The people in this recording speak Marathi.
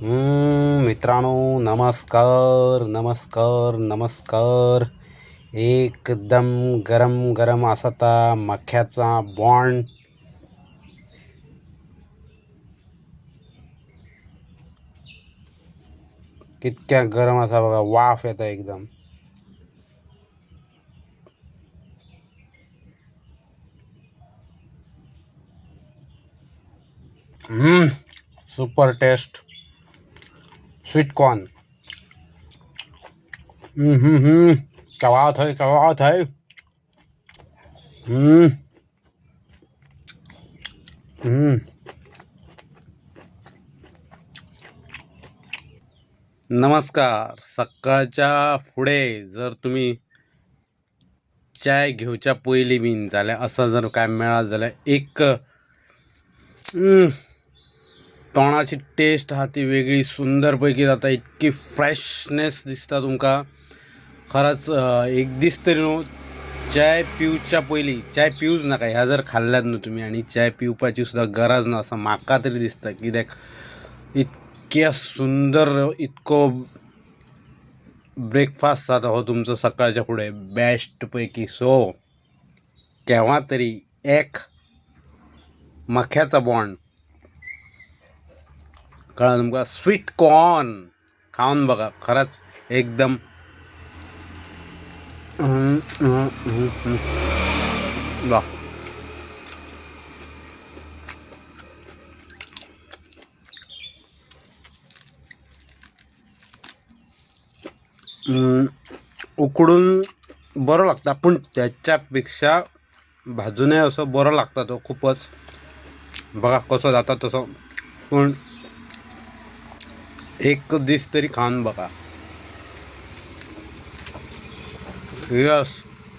मित्रांनो, नमस्कार नमस्कार नमस्कार. एकदम गरम गरम असा ता मक्याचा बॉन्ड. कितक्या गरम असा बघा, वाफ येता एकदम. Super taste sweet corn. क्या बात है, क्या बात है. हम्म हम्म नमस्कार. सकाळच्या पुढे जर तुम्ही चाय घेवच्या पयलीं बीन जाल्यार असा जर काय मेळत जाल्यार एक तोंडाची टेस्ट आहा ती वेगळी सुंदर पैकी जाता. इतकी फ्रेशनेस दिसता तुमकां. खरंच एक दीस तरी न्हू चाय पिवच्या पयलीं, चाय पिवूच नाका ह्या जर खाल्ल्यात न्हू तुमी, आनी चाय पिवपाची सुद्दां गरज ना असं म्हाका तरी दिसता. कित्याक इतक्या सुंदर इतको ब्रेकफास्ट जाता हो तुमचो सकाळच्या फुडें बेस्ट पैकी. सो केव्हा तरी एक मक्याचा बॉन्ड कळ्ळा तुमकां, स्वीट कॉर्न खावन बघा. खरंच एकदम वा. उकडून बरो लागता, पण त्याच्यापेक्षा भाजूनय असो बरो लागता तो खूपच. बघा कसो जाता तसो. पण एक दीस तरी खावन बघा. यस.